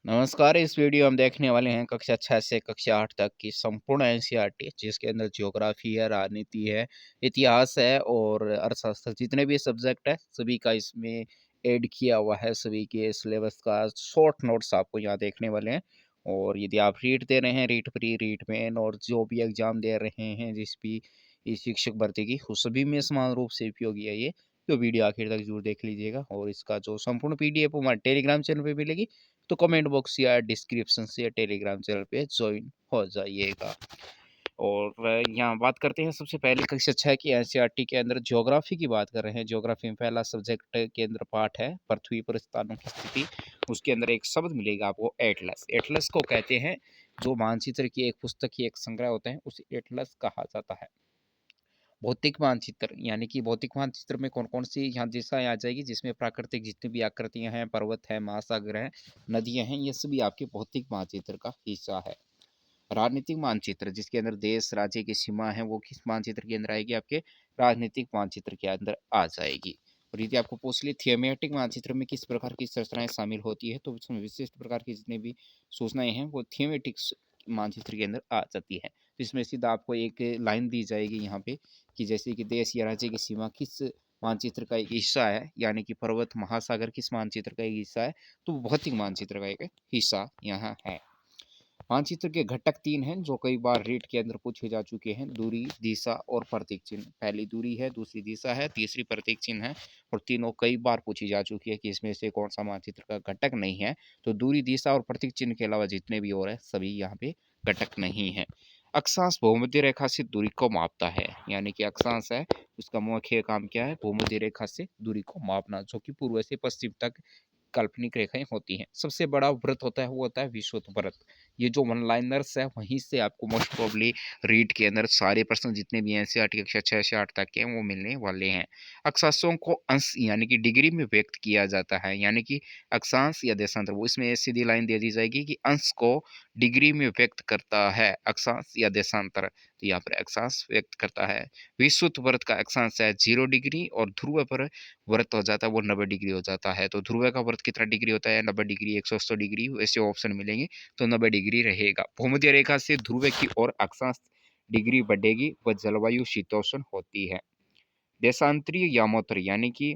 नमस्कार। इस वीडियो हम देखने वाले हैं कक्षा 6 से कक्षा 8 तक की संपूर्ण एनसीईआरटी, जिसके अंदर ज्योग्राफी है, राजनीति है, इतिहास है और अर्थशास्त्र, जितने भी सब्जेक्ट है सभी का इसमें ऐड किया हुआ है। सभी के सिलेबस का शॉर्ट नोट्स आपको यहाँ देखने वाले हैं। और यदि आप रीट दे रहे हैं, रीट प्री, रीट मेन और जो भी एग्जाम दे रहे हैं जिस भी इस शिक्षक भर्ती की, उस सभी में समान रूप से उपयोगी है ये। तो वीडियो आखिर तक जरूर देख लीजिएगा और इसका जो संपूर्ण पीडीएफ हमारे टेलीग्राम चैनल पे मिलेगी, तो कमेंट बॉक्स या डिस्क्रिप्शन से या टेलीग्राम चैनल पे ज्वाइन हो जाइएगा। और यहाँ बात करते हैं सबसे पहले कक्षा 6 की एनसीईआरटी के अंदर ज्योग्राफी की बात कर रहे हैं। ज्योग्राफी में पहला सब्जेक्ट के अंदर पार्ट है पृथ्वी पर स्थानों की स्थिति। उसके अंदर एक शब्द मिलेगा आपको, एटलस। एटलस को कहते हैं जो मानचित्र की एक पुस्तक की एक संग्रह होते हैं, उसे एटलस कहा जाता है। भौतिक मानचित्र यानी कि भौतिक मानचित्र में कौन कौन सी यहाँ दिशाएं आ जाएगी, जिसमें प्राकृतिक जितनी भी आकृतियां हैं, पर्वत है, महासागर है, नदियां हैं, ये सभी आपके भौतिक मानचित्र का हिस्सा है। राजनीतिक मानचित्र, जिसके अंदर देश राज्य की सीमा है, वो किस मानचित्र के अंदर आएगी? आपके राजनीतिक मानचित्र के अंदर आ जाएगी। और यदि आपको पूछ लिया थीमेटिक मानचित्र में किस प्रकार की संरचनाएं शामिल होती है, तो उसमें विशिष्ट प्रकार की जितनी भी सूचनाएं हैं वो थीमेटिक मानचित्र के अंदर आ जाती है। तो इसमें सीधा आपको एक लाइन दी जाएगी यहाँ पे कि जैसे कि देश या राज्य की सीमा किस मानचित्र का एक हिस्सा है, यानी कि पर्वत महासागर किस मानचित्र का एक हिस्सा है, तो भौतिक मानचित्र का एक हिस्सा यहाँ है। मानचित्र के घटक तीन हैं जो कई बार रीट के अंदर पूछे जा चुके हैं: दूरी, दिशा और प्रतीक चिन्ह। पहली दूरी है, दूसरी दिशा है, तीसरी प्रतीक चिन्ह है। और तीनों कई बार पूछी जा चुकी है कि इसमें से कौन सा मानचित्र का घटक नहीं है। तो दूरी, दिशा और प्रतीक चिन्ह के अलावा जितने भी और है सभी यहाँ पे घटक नहीं है। अक्षांश भूमध्य रेखा से दूरी को मापता है, यानी कि अक्षांश है उसका मुख्य काम क्या है? भूमध्य रेखा से दूरी को मापना, जो कि पूर्व से पश्चिम तक काल्पनिक रेखाएं होती हैं। सबसे बड़ा व्रत होता है वो होता है विषुवत व्रत। ये जो वन लाइनर्स है वहीं से आपको मोस्ट प्रोबेबली रीड के अंदर सारे प्रश्न जितने भी एनसीईआरटी कक्षा 6 से 8 तक के हैं वो मिलने वाले हैं। अक्षांशों को अंश यानी कि डिग्री में व्यक्त किया जाता है, यानी कि अक्षांश या देशांतर, वो इसमें सीधी लाइन दे दी जाएगी कि अंश को डिग्री में व्यक्त करता है अक्षांश या देशांतर। तो यहाँ पर अक्षांश व्यक्त करता है। विषुवत व्रत का अक्षांश है 0 डिग्री और ध्रुव पर व्रत हो जाता है वो 90 डिग्री हो जाता है। तो ध्रुव का व्रत कितना डिग्री होता है? 90 डिग्री, 180 डिग्री, वैसे ऑप्शन मिलेंगे तो 90 डिग्री रहेगा। भूमध्य रेखा से ध्रुव की ओर अक्षांश डिग्री बढ़ेगी व जलवायु शीतोष्ण होती है। देशांतरीय यामोत्तर यानी कि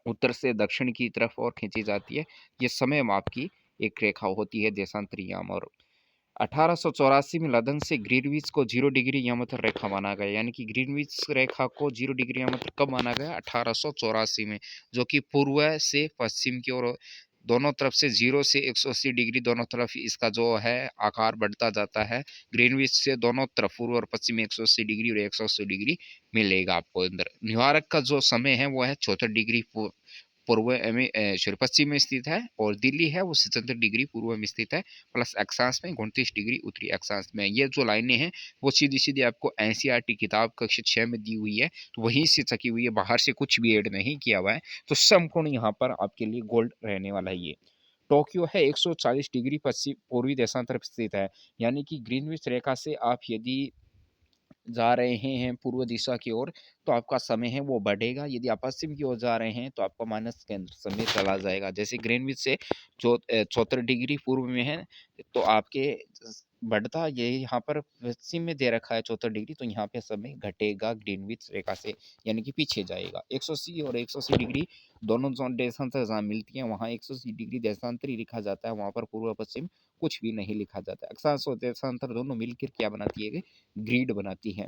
उत्तर से दक्षिण की तरफ और खींची जाती है, ये समय माप की एक रेखा होती है देशांतरीय याम। और 1884 में लंदन से ग्रीनविच को 0 डिग्री यामात्र रेखा माना गया, यानी कि ग्रीनविच रेखा को 0 डिग्री यामात्र कब माना गया? 1884 में, जो कि पूर्व से पश्चिम की ओर दोनों तरफ से 0 से 180 डिग्री दोनों तरफ इसका जो है आकार बढ़ता जाता है। ग्रीनविच से दोनों तरफ पूर्व और पश्चिम में 180 डिग्री और 180 डिग्री मिलेगा आपको अंदर। न्यूयॉर्क का जो समय है वो है 74 डिग्री पूर्व में सॉरी पश्चिम में स्थित है, और दिल्ली है वो 77 डिग्री पूर्व में स्थित है, प्लस अक्षांश में 29 डिग्री उत्तरी अक्षांश में। ये जो लाइनें हैं वो सीधी सीधी आपको एनसीईआरटी किताब कक्षा 6 में दी हुई है, तो वहीं से चकी हुई है, बाहर से कुछ भी ऐड नहीं किया हुआ है। तो संपूर्ण यहाँ पर आपके लिए गोल्ड रहने वाला है ये। टोक्यो है 140 डिग्री पश्चिम पूर्वी देशांतर स्थित है, यानी कि ग्रीनविच रेखा से आप यदि जा रहे हैं पूर्व दिशा की ओर तो आपका समय है वो बढ़ेगा। यदि आप पश्चिम की ओर जा रहे हैं तो आपका माइनस के अंदर समय चला जाएगा। जैसे ग्रीनविच से 74 डिग्री पूर्व में है तो आपके बढ़ता ये यहाँ पर पश्चिम में दे रखा है 74 डिग्री, तो यहाँ पे समय घटेगा ग्रीनविच रेखा से, यानी कि पीछे जाएगा। 180 और 180 डिग्री दोनों जोन देशांतर जहाँ मिलती है वहाँ 180 डिग्री देशांतर ही लिखा जाता है, वहाँ पर पूर्व पश्चिम कुछ भी नहीं लिखा जाता है। अक्षांश और देशांतर दोनों मिलकर क्या बनाती है? ग्रीड बनाती है।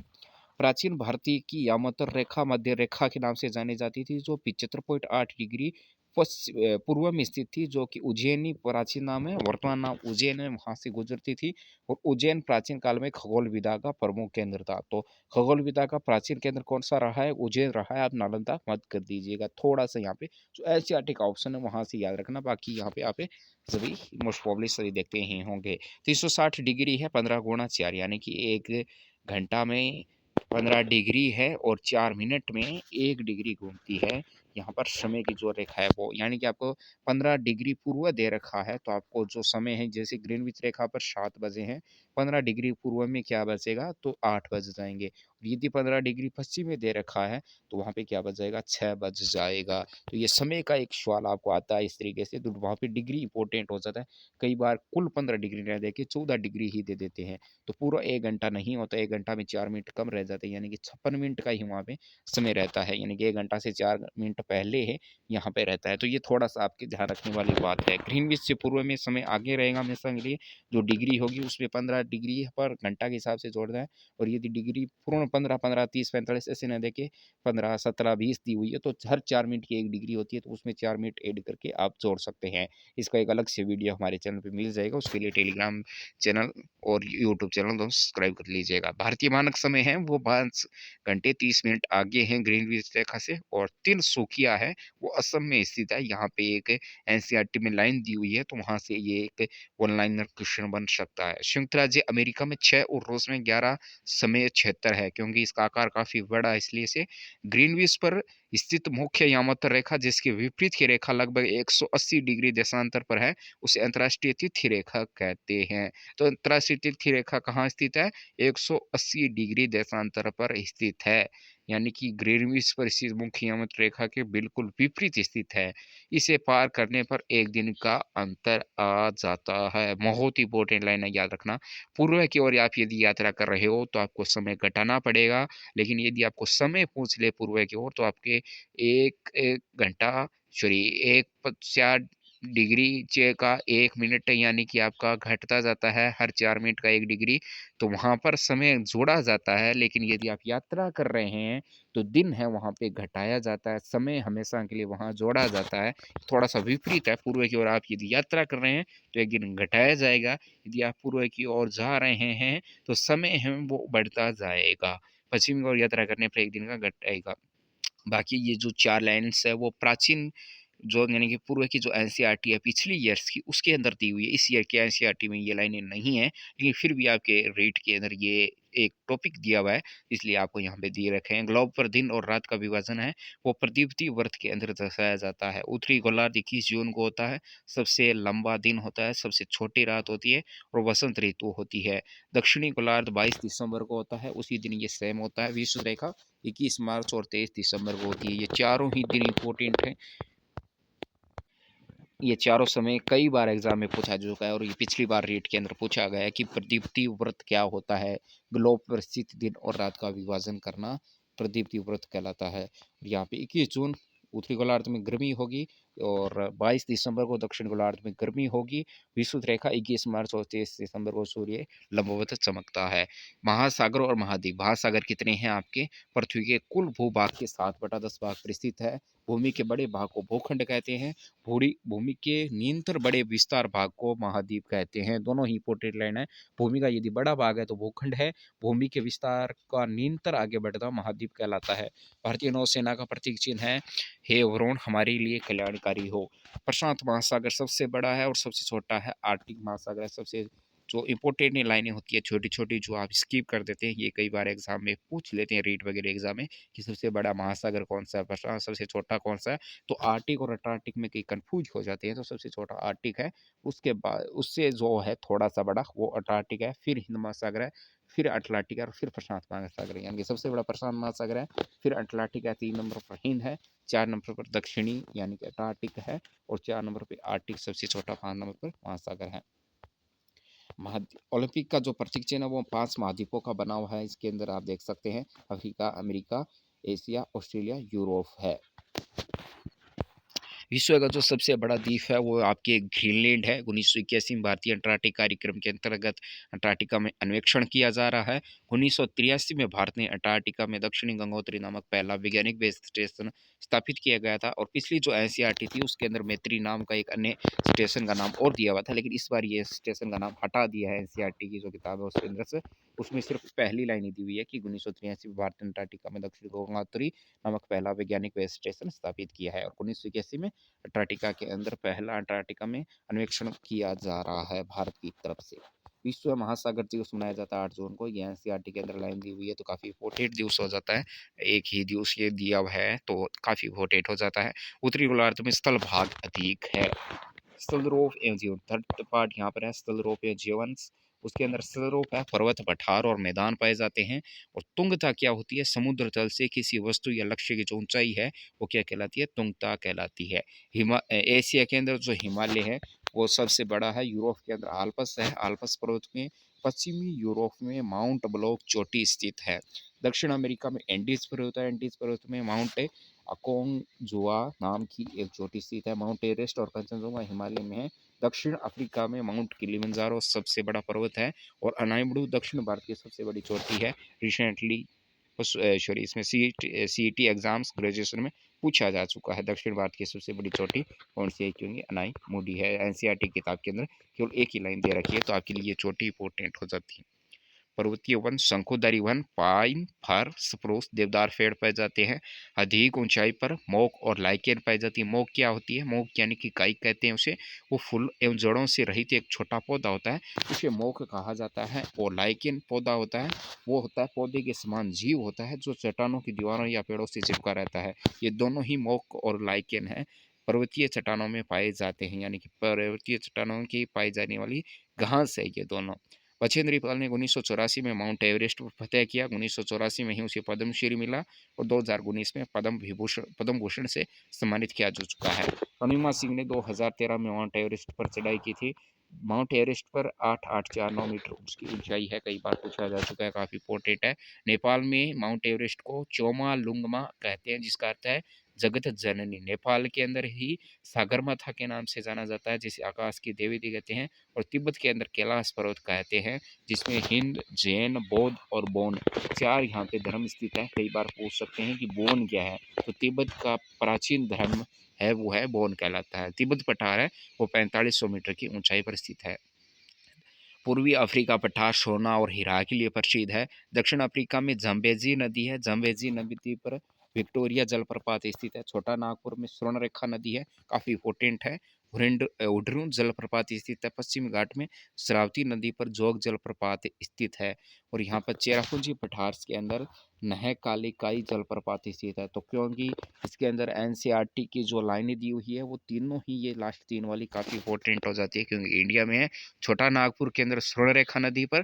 प्राचीन भारतीय की यामातर रेखा मध्य रेखा के नाम से जानी जाती थी, जो 75.8 डिग्री पूर्व में स्थित थी, जो कि उज्जैनी प्राचीन नाम है, वर्तमान नाम उज्जैन है, वहां से गुजरती थी। और उज्जैन प्राचीन काल में खगोल विद्या का प्रमुख केंद्र था। तो खगोल विद्या का प्राचीन केंद्र कौन सा रहा है? उज्जैन रहा है। आप नालंदा मत कर दीजिएगा, थोड़ा सा यहाँ पे जो एनसीईआरटी का ऑप्शन है वहां से याद रखना, बाकी यहाँ पे आप सभी मोस्ट प्रोबेबली सभी देखते ही होंगे। 360 डिग्री है 15 गुणा 4, यानी कि एक घंटा में 15 डिग्री है और 4 मिनट में 1 डिग्री घूमती है। यहाँ पर समय की जो रेखा है वो, यानी कि आपको 15 डिग्री पूर्व दे रखा है, तो आपको जो समय है जैसे ग्रीनविच रेखा पर 7 बजे हैं 15 डिग्री पूर्व में क्या बचेगा, तो 8 बज जाएँगे। यदि 15 डिग्री पश्चिम में दे रखा है, तो वहाँ पे क्या बच जाएगा, 6 बज जाएगा। तो ये समय का एक सवाल आपको आता है इस तरीके से, तो वहाँ पे डिग्री इम्पोर्टेंट हो जाता है। कई बार कुल 15 डिग्री ना देके 14 डिग्री ही दे देते हैं, तो पूरा 1 घंटा नहीं होता, 1 घंटा में 4 मिनट कम रह जाते हैं, यानी कि 56 मिनट का ही वहाँ पे समय रहता है, यानी कि 1 घंटा से 4 मिनट पहले है यहाँ पे रहता है। तो ये थोड़ा-सा आपके ध्यान रखने वाली बात है। ग्रीनविच से पूर्व में समय आगे रहेगा हमेशा के लिए, जो डिग्री होगी उसमें 15 डिग्री पर घंटा के हिसाब से जोड़ना है, और यदि डिग्री पूर्ण 15, 15, 30, 45 ऐसे ना देके 15, 17, 20 दी हुई है, तो हर 4 मिनट की 1 डिग्री होती है, तो उसमें 4 मिनट ऐड करके आप जोड़ सकते हैं। इसका एक अलग से वीडियो हमारे चैनल पे मिल जाएगा, उसके लिए टेलीग्राम चैनल और यूट्यूब चैनल दोनों सब्सक्राइब कर लीजिएगा। भारतीय मानक समय है वो 5 घंटे 30 मिनट आगे हैं ग्रीनविच रेखा से, और तिनसुकिया है वो असम में स्थित है। यहाँ पे एक एनसीईआरटी में लाइन दी हुई है, तो वहाँ से ये एक वन लाइनर क्वेश्चन बन सकता है। संयुक्त राज्य अमेरिका में 6 और रूस में 11 समय क्षेत्र है, क्योंकि इसका आकार काफी बड़ा है, इसलिए से ग्रीनविच पर स्थित मुख्य यामात्र रेखा जिसके विपरीत की रेखा लगभग 180 डिग्री देशांतर पर है, उसे अंतर्राष्ट्रीय तिथि रेखा कहते हैं। तो अंतर्राष्ट्रीय तिथि रेखा कहाँ स्थित है, 180 डिग्री देशांतर पर स्थित है, यानी कि ग्रीनविच पर स्थित मुख्य यामात्र रेखा के बिल्कुल विपरीत स्थित है। इसे पार करने पर 1 दिन का अंतर आ जाता है। बहुत ही इंपॉर्टेंट लाइन है, याद रखना। पूर्व की ओर आप यदि यात्रा कर रहे हो तो आपको समय घटाना पड़ेगा, लेकिन यदि आपको समय पूछ ले पूर्व की ओर, तो आपके 1 घंटा सॉरी 1 डिग्री चे का 1 मिनट, यानी कि आपका घटता जाता है हर 4 मिनट का 1 डिग्री, तो वहाँ पर समय जोड़ा जाता है। लेकिन यदि आप यात्रा कर रहे हैं, तो दिन है वहाँ पे घटाया जाता है, समय हमेशा के लिए वहाँ जोड़ा जाता है। थोड़ा-सा विपरीत है, पूर्व की ओर आप यदि यात्रा कर रहे हैं, तो 1 दिन घटाया जाएगा, यदि आप पूर्व की ओर जा रहे हैं, तो समय है वो बढ़ता जाएगा। पश्चिम की ओर यात्रा करने पर 1 दिन का घटाएगा। बाकी ये जो 4 लाइन्स है वो प्राचीन जो यानी कि पूर्व की जो एनसीईआरटी है पिछली ईयर्स की, उसके अंदर दी हुई है। इस ईयर के एनसीईआरटी में ये लाइनें नहीं है, लेकिन फिर भी आपके रीट के अंदर ये एक टॉपिक दिया हुआ है, इसलिए आपको यहाँ पे दिए रखे हैं। ग्लोब पर दिन और रात का विभाजन है वो प्रदीप्ति व्रत के अंदर दर्शाया जाता है। उत्तरी गोलार्ध 21 जून को होता है, सबसे लंबा दिन होता है, सबसे छोटी रात होती है, और वसंत ऋतु होती है। दक्षिणी गोलार्ध 22 दिसंबर को होता है, उसी दिन ये सेम होता है। विषुवत रेखा 21 मार्च और 23 दिसंबर को होती है। ये चारों ही दिन इंपॉर्टेंट है। ये चारों समय कई बार एग्जाम में पूछा जा चुका है, और ये पिछली बार रीट के अंदर पूछा गया है कि प्रदीप्ति व्रत क्या होता है। ग्लोब पर स्थित दिन और रात का विभाजन करना प्रदीप्ति व्रत कहलाता है। यहाँ पे 21 जून उत्तरी गोलार्ध में गर्मी होगी, और 22 दिसंबर को दक्षिण गोलार्ध में गर्मी होगी। विषुवत रेखा 21 मार्च और 23 दिसंबर को सूर्य लंबवत चमकता है। महासागर और महाद्वीप, महासागर कितने हैं आपके, पृथ्वी के कुल भूभाग के 7/10 भाग पर स्थित है। भूमि के बड़े भाग को भूखंड कहते हैं, भूरी भूमि के निरंतर बड़े विस्तार भाग को महाद्वीप कहते हैं। दोनों ही इंपॉर्टेंट लाइन है। भूमि का यदि बड़ा भाग है तो भूखंड है, भूमि के विस्तार का निरंतर आगे बढ़ता महाद्वीप कहलाता है। भारतीय नौसेना का प्रतीक चिन्ह है, हे वरुण हमारे लिए कल्याणकारी हो। प्रशांत महासागर सबसे बड़ा है और सबसे छोटा है आर्कटिक महासागर है सबसे। जो इंपॉर्टेंट लाइनें होती है छोटी छोटी, जो आप स्किप कर देते हैं, ये कई बार एग्जाम में पूछ लेते हैं, रीट वगैरह एग्जाम में, कि सबसे बड़ा महासागर कौन सा है, प्रशांत सबसे छोटा कौन सा है। तो आर्टिक और अटार्कटिक में कई कंफ्यूज हो जाते हैं, तो सबसे छोटा आर्टिक है, उसके बाद उससे जो है थोड़ा सा बड़ा वो अटार्कटिक है, फिर हिंद महासागर है, फिर अटलांटिक है, और फिर प्रशांत महासागर है। यानी कि सबसे बड़ा प्रशांत महासागर है, फिर अटलांटिक है, 3 नंबर पर हिंद है, 4 नंबर पर दक्षिणी यानी कि अटार्कटिक है, और 4 नंबर पर आर्टिक सबसे छोटा, 5 नंबर पर महासागर है। ओलंपिक का जो प्रतीक चिन्ह है वो 5 महाद्वीपों का बना हुआ है। इसके अंदर आप देख सकते हैं Africa, America, Asia, Australia, Europe है। विश्व का जो सबसे बड़ा द्वीप है वो आपके ग्रीनलैंड है। 1981 में भारतीय अंटार्कटिक कार्यक्रम के अंतर्गत अंटार्कटिका में अन्वेषण किया जा रहा है। 1983 में भारत ने अंटार्कटिका में दक्षिणी गंगोत्री नामक पहला वैज्ञानिक बेस स्टेशन स्थापित किया गया था, और पिछली जो एनसीईआरटी थी उसके अंदर मैत्री नाम का एक अन्य स्टेशन का नाम और दिया हुआ था, लेकिन इस बार ये स्टेशन का नाम हटा दिया है। एनसीईआरटी की जो किताब है उसके अंदर से उसमें सिर्फ पहली लाइन ही दी हुई है कि 1983 में भारत ने अंटार्कटिका में दक्षिणी गंगोत्री नामक पहला वैज्ञानिक बेस स्टेशन स्थापित किया है, और 1981 में अंटार्कटिका के अंदर पहला अंटार्कटिका में अन्वेषण किया जा रहा है भारत की तरफ से। विश्व महासागर दिवस मनाया जाता है 8 जून को। ये एनसीईआरटी के अंदर लाइन दी हुई है, तो काफी इंपॉर्टेंट दिवस हो जाता है। एक ही दिवस ये दिया हुआ है तो काफी इंपॉर्टेंट हो जाता है। उत्तरी गोलार्ध में स्थल भाग अधिक है। स्थल रोप एवं जीवन, थर्ड पार्ट यहाँ पर है स्थल रोप एवं जीवन। उसके अंदर स्वरूप है, पर्वत, पठार और मैदान पाए जाते हैं। और तुंगता क्या होती है? समुद्र तल से किसी वस्तु या लक्ष्य की जो ऊंचाई है वो क्या कहलाती है? तुंगता कहलाती है। एशिया के अंदर जो हिमालय है वो सबसे बड़ा है। यूरोप के अंदर आल्प्स है। आल्प्स पर्वत में पश्चिमी यूरोप में माउंट ब्लॉक चोटी स्थित है। दक्षिण अमेरिका में एंडीज पर्वत है। एंडीज पर्वत में माउंट अकोंगजुआ नाम की एक चोटी स्थित है। माउंट एवरेस्ट और कंचनजंगा हिमालय में है। दक्षिण अफ्रीका में माउंट किलिमंजारो सबसे बड़ा पर्वत है। और अनाइबडू दक्षिण भारत की सबसे बड़ी चोटी है। रिसेंटली सॉरी इसमें सीईटी एग्जाम्स ग्रेजुएशन में पूछा जा चुका है। दक्षिण भारत की सबसे बड़ी चोटी कौन सी है? क्योंकि अनाई मूडी है। एनसीईआरटी किताब के अंदर केवल एक ही लाइन दे रखी है, तो आपके लिए ये चोटी इंपॉर्टेंट हो जाती है। पर्वतीय वन, शंकुधारी वन, पाइन, फर, स्प्रूस, देवदार पेड़ पाए जाते हैं। अधिक ऊंचाई पर मोक और लाइकेन पाई जाती है। मोक क्या होती है? मोक यानी कि काई कहते हैं उसे। वो फूल एवं जड़ों से रहित एक छोटा पौधा होता है, उसे मोक कहा जाता है। और लाइकेन पौधा होता है, वो होता है पौधे के समान जीव होता है जो चट्टानों की दीवारों या पेड़ों से चिपका रहता है। ये दोनों ही मोक और लाइकेन है, पर्वतीय चट्टानों में पाए जाते हैं, यानी कि पर्वतीय चट्टानों की पाई जाने वाली घास है ये दोनों। बछेंद्री पाल ने 1984 में माउंट एवरेस्ट पर फतेह किया। 1984 में ही उसे पद्मश्री मिला और 2019 में पद्म भूषण से सम्मानित किया जा चुका है। अनिमा सिंह ने 2013 में माउंट एवरेस्ट पर चढ़ाई की थी। माउंट एवरेस्ट पर 8849 मीटर उसकी ऊंचाई है। कई बार पूछा जा चुका है, काफी इंपॉर्टेंट है। नेपाल में माउंट एवरेस्ट को चोमा लुंगमा कहते हैं, जिसका अर्थ है जगत जननी। नेपाल के अंदर ही सागरमाथा के नाम से जाना जाता है, जिसे आकाश की देवी दी कहते हैं। और तिब्बत के अंदर कैलाश पर्वत कहते हैं, जिसमें हिंद, जैन, बौद्ध और बौन चार यहाँ पे धर्म स्थित है। कई बार पूछ सकते हैं कि बौन क्या है, तो तिब्बत का प्राचीन धर्म है वो है बौन कहलाता है। तिब्बत पठार है वो 4500 मीटर की ऊंचाई पर स्थित है। पूर्वी अफ्रीका पठार सोना और हीरा के लिए प्रसिद्ध है। दक्षिण अफ्रीका में जम्बेजी नदी है। जम्बेजी नदी पर विक्टोरिया जलप्रपात स्थित है। छोटा नागपुर में स्वर्णरेखा नदी है, काफ़ी इंपॉर्टेंट है। उड्रू जलप्रपात स्थित है। पश्चिमी घाट में श्रावती नदी पर जोग जलप्रपात स्थित है। और यहाँ पर चेरापूंजी पठार के अंदर नह कालिकाई जलप्रपात स्थित है। तो क्योंकि इसके अंदर एनसीईआरटी की जो लाइनें दी हुई है वो तीनों ही, ये लास्ट तीन वाली काफ़ी इंपॉर्टेंट हो जाती है, क्योंकि इंडिया में है। छोटा नागपुर के अंदर स्वर्णरेखा नदी पर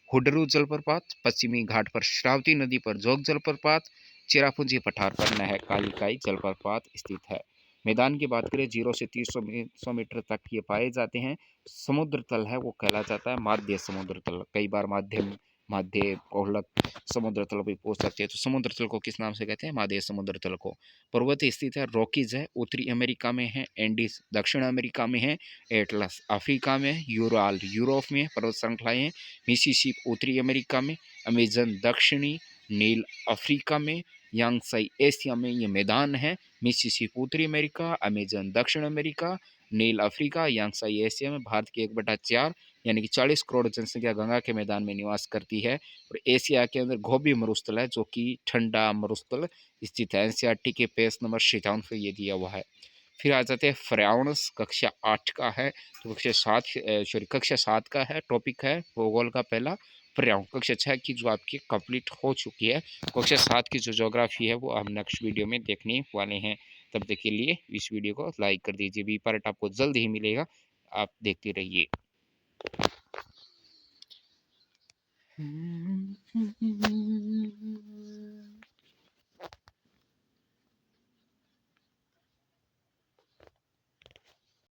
हुडरू जलप्रपात, पश्चिमी घाट पर श्रावती नदी पर जोग जलप्रपात, चेरापूंजी पठार पर नह कालिकाई जलप्रपात स्थित है। मैदान की बात करें, 0 से 300 मीटर तक ये पाए जाते हैं। समुद्र तल है वो कहला जाता है माध्य समुद्र तल। कई बार माध्य कोहलक समुद्र तल भी पूछ सकते हैं, तो समुद्र तल को किस नाम से कहते हैं? माध्य समुद्र तल को। पर्वत स्थित है, रॉकीज है, उत्तरी अमेरिका में है। एंडीज दक्षिण अमेरिका में है। एटलस अफ्रीका में है। यूराल यूरोप में पर्वत श्रृंखलाएं हैं। मिसिसिपी उत्तरी अमेरिका में। अमेजन दक्षिणी नील अफ्रीका में। यांगसाई एशिया में ये मैदान है। मिसिसिपी उत्तरी अमेरिका, अमेजन दक्षिण अमेरिका, नील अफ्रीका, यांगसाई एशिया में। भारत की 1/4 यानी कि 40 करोड़ जनसंख्या गंगा के मैदान में निवास करती है। और एशिया के अंदर गोबी मरुस्थल है, जो कि ठंडा मरुस्थल स्थित है। एनसीईआरटी के पेज नंबर 57 पे ये दिया हुआ है। फिर आ जाते हैं फ्राउंस, कक्षा 8 का है। तो कक्षा 7 का है, टॉपिक है भूगोल का पहला पर्यावरण। कक्षा 6 की जो आपकी कंप्लीट हो चुकी है। कक्षा 7 की जो ज्योग्राफी है वो हम नेक्स्ट वीडियो में देखने वाले हैं। तब तक के लिए इस वीडियो को लाइक कर दीजिए। बी पार्ट आपको जल्द ही मिलेगा, आप देखते रहिए।